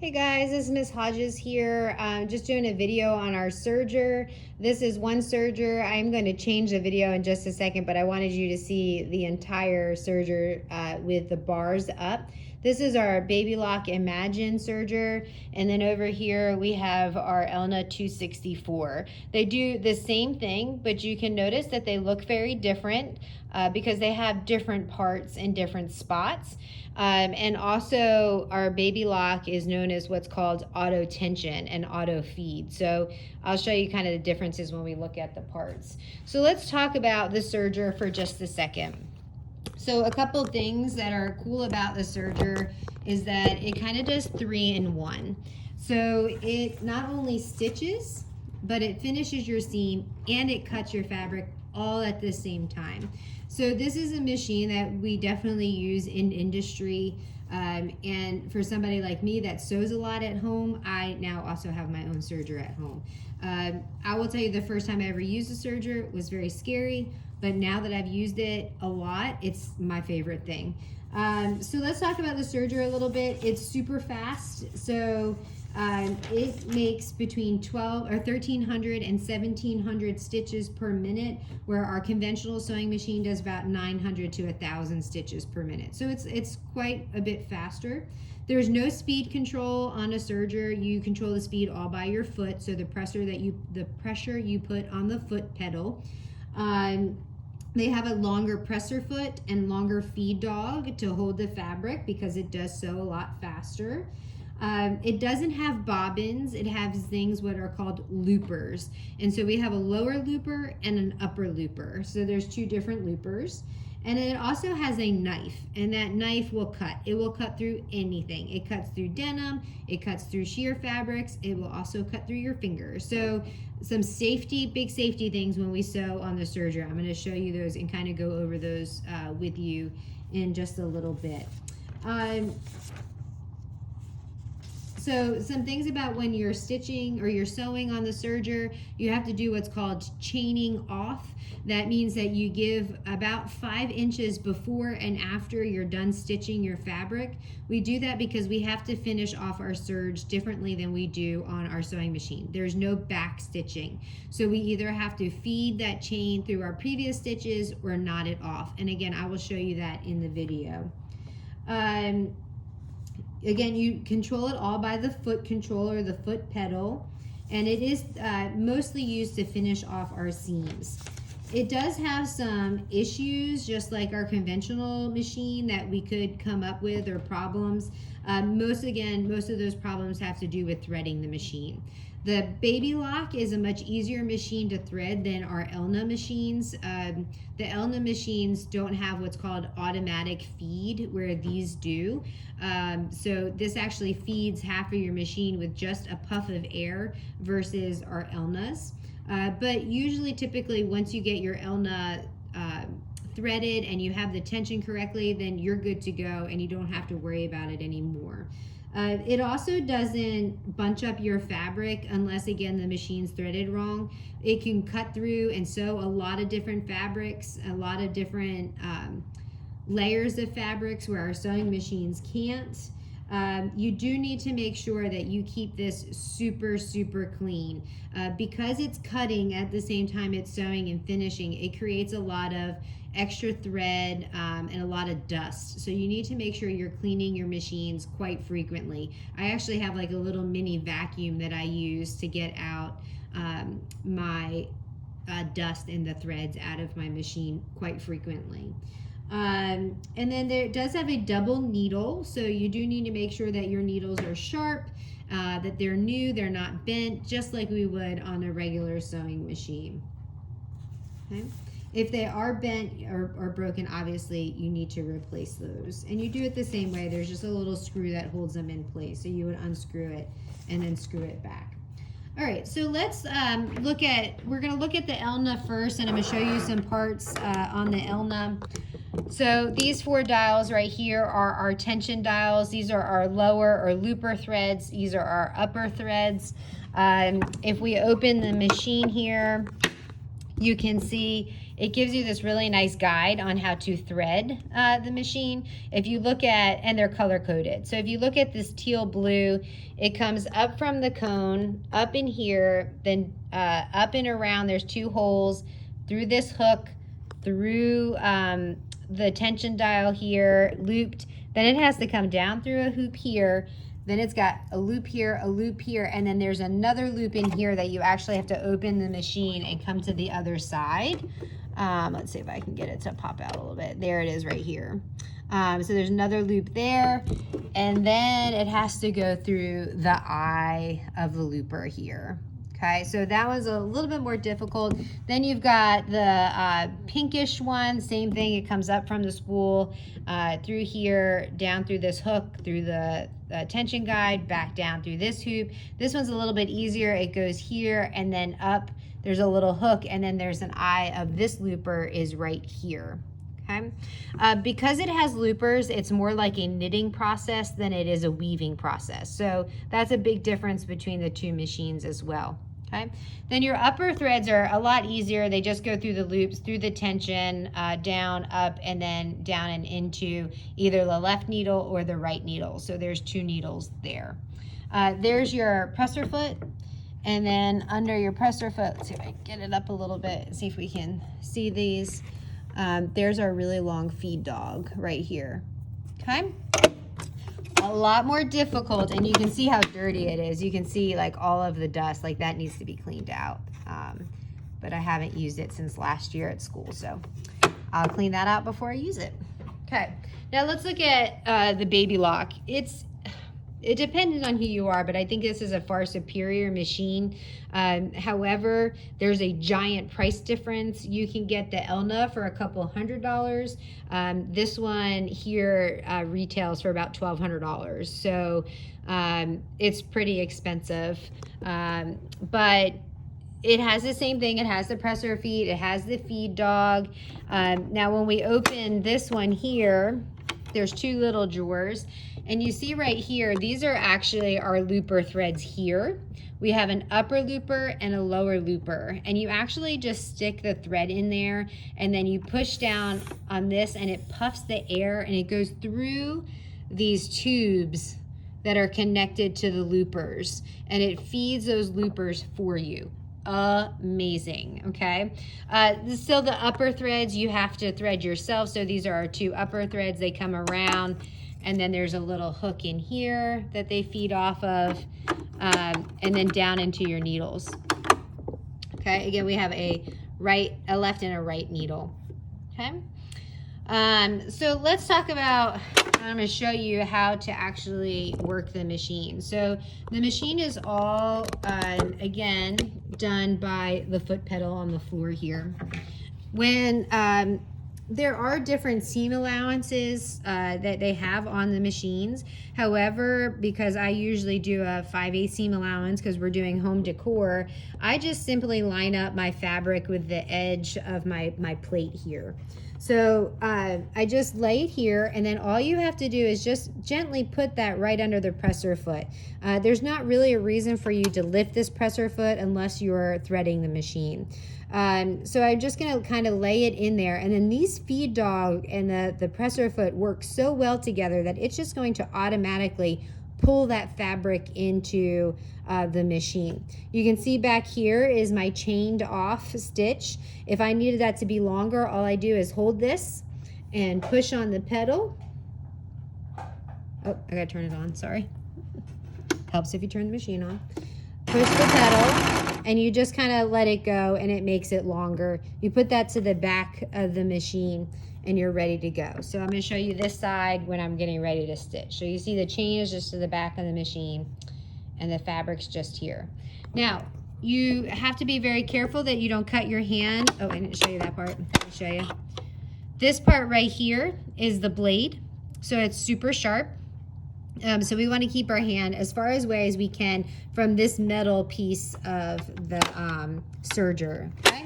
Hey guys, this is Miss Hodges here. Just doing a video on our serger. This is one serger. I'm going to change the video in just a second, but I wanted you to see the entire serger with the bars up. This is our Baby Lock Imagine serger, and then over here we have our Elna 264. They do the same thing, but you can notice that they look very different because they have different parts in different spots. And also our Baby Lock is known as what's called auto tension and auto feed. So I'll show you kind of the differences when we look at the parts. So let's talk about the serger for just a second. So a couple things that are cool about the serger is that it kind of does 3-in-1. So it not only stitches, but it finishes your seam and it cuts your fabric all at the same time. So this is a machine that we definitely use in industry, and for somebody like me that sews a lot at home, I now also have my own serger at home. I will tell you, the first time I ever used a serger was very scary, but now that I've used it a lot, it's my favorite thing. So let's talk about the serger a little bit. It's super fast. So it makes between 1,300 and 1,700 stitches per minute, where our conventional sewing machine does about 900 to 1,000 stitches per minute. So it's quite a bit faster. There's no speed control on a serger. You control the speed all by your foot. So the pressure you put on the foot pedal. They have a longer presser foot and longer feed dog to hold the fabric because it does sew a lot faster. It doesn't have bobbins. It has things what are called loopers. And so we have a lower looper and an upper looper. So there's two different loopers. And it also has a knife, and that knife will cut. It will cut through anything. It cuts through denim, it cuts through sheer fabrics, it will also cut through your fingers. So some safety, big safety things when we sew on the serger. I'm gonna show you those and kind of go over those with you in just a little bit. So some things about when you're stitching or you're sewing on the serger, you have to do what's called chaining off. That means that you give about 5 inches before and after you're done stitching your fabric. We do that because we have to finish off our serge differently than we do on our sewing machine. There's no back stitching. So we either have to feed that chain through our previous stitches or knot it off. And again, I will show you that in the video. Again, you control it all by the foot controller, the foot pedal, and it is mostly used to finish off our seams. It does have some issues, just like our conventional machine, that we could come up with, or problems. Most of those problems have to do with threading the machine. The Baby Lock is a much easier machine to thread than our Elna machines. The Elna machines don't have what's called automatic feed, where these do. So this actually feeds half of your machine with just a puff of air versus our Elnas. But usually, typically, once you get your Elna threaded and you have the tension correctly, then you're good to go and you don't have to worry about it anymore. It also doesn't bunch up your fabric unless, again, the machine's threaded wrong. It can cut through and sew a lot of different fabrics, a lot of different layers of fabrics where our sewing machines can't. You do need to make sure that you keep this super, super clean. Because it's cutting at the same time it's sewing and finishing, it creates a lot of extra thread and a lot of dust. So you need to make sure you're cleaning your machines quite frequently. I actually have like a little mini vacuum that I use to get out my dust and the threads out of my machine quite frequently. And then it does have a double needle, so you do need to make sure that your needles are sharp, that they're new, they're not bent, just like we would on a regular sewing machine. Okay. If they are bent or broken, obviously you need to replace those. And you do it the same way. There's just a little screw that holds them in place. So you would unscrew it and then screw it back. All right, so let's we're gonna look at the Elna first, and I'm gonna show you some parts on the Elna. So these 4 dials right here are our tension dials. These are our lower or looper threads. These are our upper threads. If we open the machine here, you can see it gives you this really nice guide on how to thread the machine. If you look at, and they're color coded. So if you look at this teal blue, it comes up from the cone, up in here, then up and around, there's 2 holes, through this hook, through the tension dial here, looped, then it has to come down through a hoop here, then it's got a loop here, and then there's another loop in here that you actually have to open the machine and come to the other side. Let's see if I can get it to pop out a little bit. There it is right here. So there's another loop there, and then it has to go through the eye of the looper here. Okay, so that was a little bit more difficult. Then you've got the pinkish one, same thing. It comes up from the spool, through here, down through this hook, through the tension guide, back down through this hoop. This one's a little bit easier. It goes here and then up. There's a little hook, and then there's an eye of this looper is right here. Okay, because it has loopers, it's more like a knitting process than it is a weaving process. So that's a big difference between the 2 machines as well. Okay, then your upper threads are a lot easier. They just go through the loops, through the tension, down, up, and then down and into either the left needle or the right needle. So there's 2 needles there. There's your presser foot. And then under your presser foot, let's see if I can get it up a little bit, see if we can see these. There's our really long feed dog right here. Okay, a lot more difficult, and you can see how dirty it is. You can see like all of the dust, like that needs to be cleaned out. But I haven't used it since last year at school, so I'll clean that out before I use it. Okay, now let's look at the baby lock. It depends on who you are, but I think this is a far superior machine. However, there's a giant price difference. You can get the Elna for a couple $100. This one here retails for about $1,200. So it's pretty expensive. But it has the same thing. It has the presser feet. It has the feed dog. Now, when we open this one here, there's 2 little drawers, and you see right here, these are actually our looper threads here. We have an upper looper and a lower looper, and you actually just stick the thread in there, and then you push down on this, and it puffs the air, and it goes through these tubes that are connected to the loopers, and it feeds those loopers for you. Amazing. Okay, still the upper threads you have to thread yourself. So these are our 2 upper threads. They come around, and then there's a little hook in here that they feed off of, and then down into your needles. Okay, again, we have a left and a right needle. Okay, so let's talk about, I'm going to show you how to actually work the machine. So the machine is all, again, done by the foot pedal on the floor here. When there are different seam allowances that they have on the machines. However, because I usually do a 5/8 seam allowance because we're doing home decor, I just simply line up my fabric with the edge of my plate here. So I just lay it here, and then all you have to do is just gently put that right under the presser foot. There's not really a reason for you to lift this presser foot unless you're threading the machine. So I'm just gonna kind of lay it in there, and then these feed dog and the presser foot work so well together that it's just going to automatically pull that fabric into the machine. You can see back here is my chained off stitch. If I needed that to be longer, all I do is hold this and push on the pedal. Oh, I gotta turn it on, sorry. Helps if you turn the machine on. Push the pedal, and you just kind of let it go, and it makes it longer. You put that to the back of the machine, and you're ready to go. So I'm going to show you this side when I'm getting ready to stitch. So you see the chain is just to the back of the machine, and the fabric's just here. Now, you have to be very careful that you don't cut your hand. Oh, I didn't show you that part. Let me show you. This part right here is the blade, so it's super sharp. So we want to keep our hand as far away as we can from this metal piece of the serger, okay?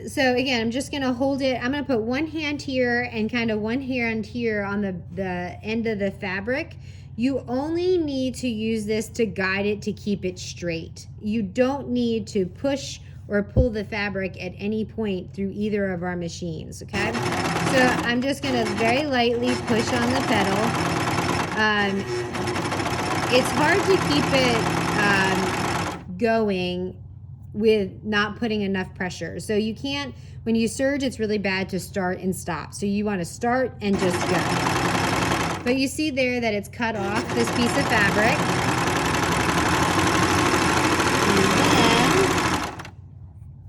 So again, I'm just going to hold it. I'm going to put one hand here and kind of one hand here on the end of the fabric. You only need to use this to guide it to keep it straight. You don't need to push or pull the fabric at any point through either of our machines, okay? So I'm just gonna very lightly push on the pedal. It's hard to keep it going with not putting enough pressure. So you can't, when you serge, it's really bad to start and stop. So you want to start and just go. But you see there that it's cut off this piece of fabric. And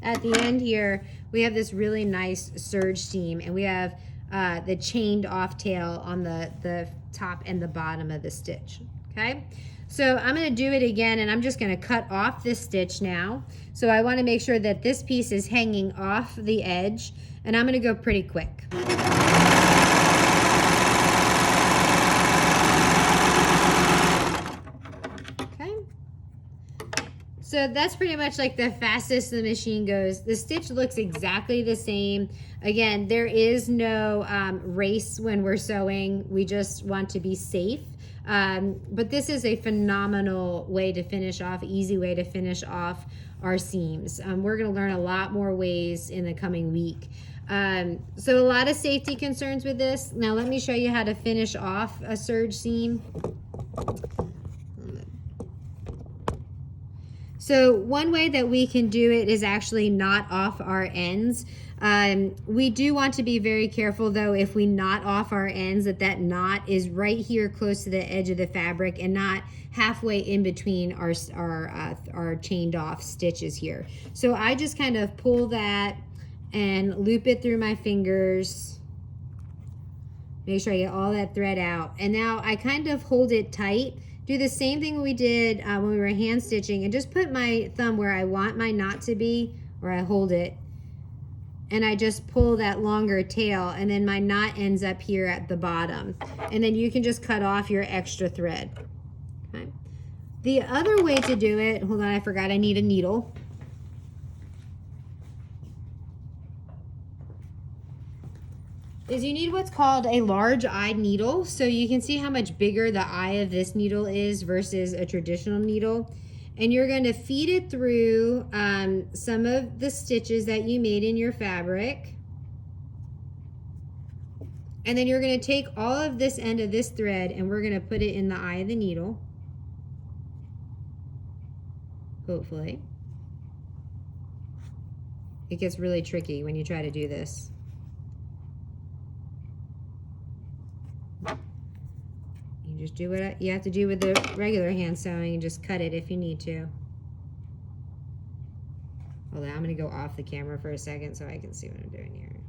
then at the end here, we have this really nice serge seam, and we have the chained off tail on the top and the bottom of the stitch, okay? So I'm going to do it again, and I'm just going to cut off this stitch now. So I want to make sure that this piece is hanging off the edge, and I'm going to go pretty quick. Okay. So that's pretty much like the fastest the machine goes. The stitch looks exactly the same. Again, there is no race when we're sewing. We just want to be safe. But this is a phenomenal way to finish off, easy way to finish off our seams. We're going to learn a lot more ways in the coming week. So a lot of safety concerns with this. Now let me show you how to finish off a serge seam. So one way that we can do it is actually knot off our ends. We do want to be very careful though, if we knot off our ends, that knot is right here close to the edge of the fabric and not halfway in between our chained off stitches here. So I just kind of pull that and loop it through my fingers. Make sure I get all that thread out. And now I kind of hold it tight. Do the same thing we did when we were hand stitching, and just put my thumb where I want my knot to be, or I hold it. And I just pull that longer tail, and then my knot ends up here at the bottom. And then you can just cut off your extra thread. Okay. The other way to do it, hold on, I forgot I need a needle. Is you need what's called a large-eyed needle. So you can see how much bigger the eye of this needle is versus a traditional needle. And you're going to feed it through some of the stitches that you made in your fabric. And then you're going to take all of this end of this thread and we're going to put it in the eye of the needle. Hopefully. It gets really tricky when you try to do this. Just do what you have to do with the regular hand sewing and just cut it if you need to. Hold on, I'm going to go off the camera for a second so I can see what I'm doing here.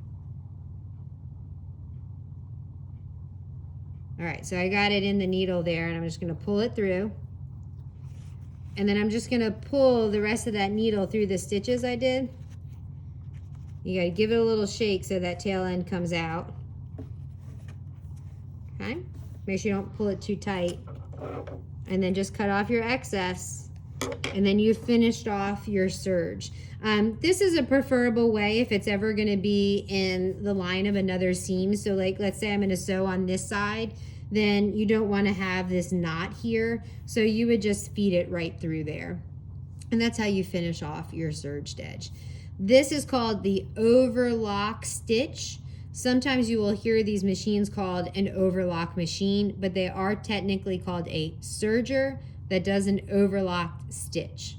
All right, so I got it in the needle there, and I'm just going to pull it through. And then I'm just going to pull the rest of that needle through the stitches I did. You got to give it a little shake so that tail end comes out. Okay? Make sure you don't pull it too tight. And then just cut off your excess. And then you finished off your serge. This is a preferable way if it's ever going to be in the line of another seam. So like, let's say I'm going to sew on this side, then you don't want to have this knot here. So you would just feed it right through there. And that's how you finish off your serged edge. This is called the overlock stitch. Sometimes you will hear these machines called an overlock machine, but they are technically called a serger that does an overlocked stitch.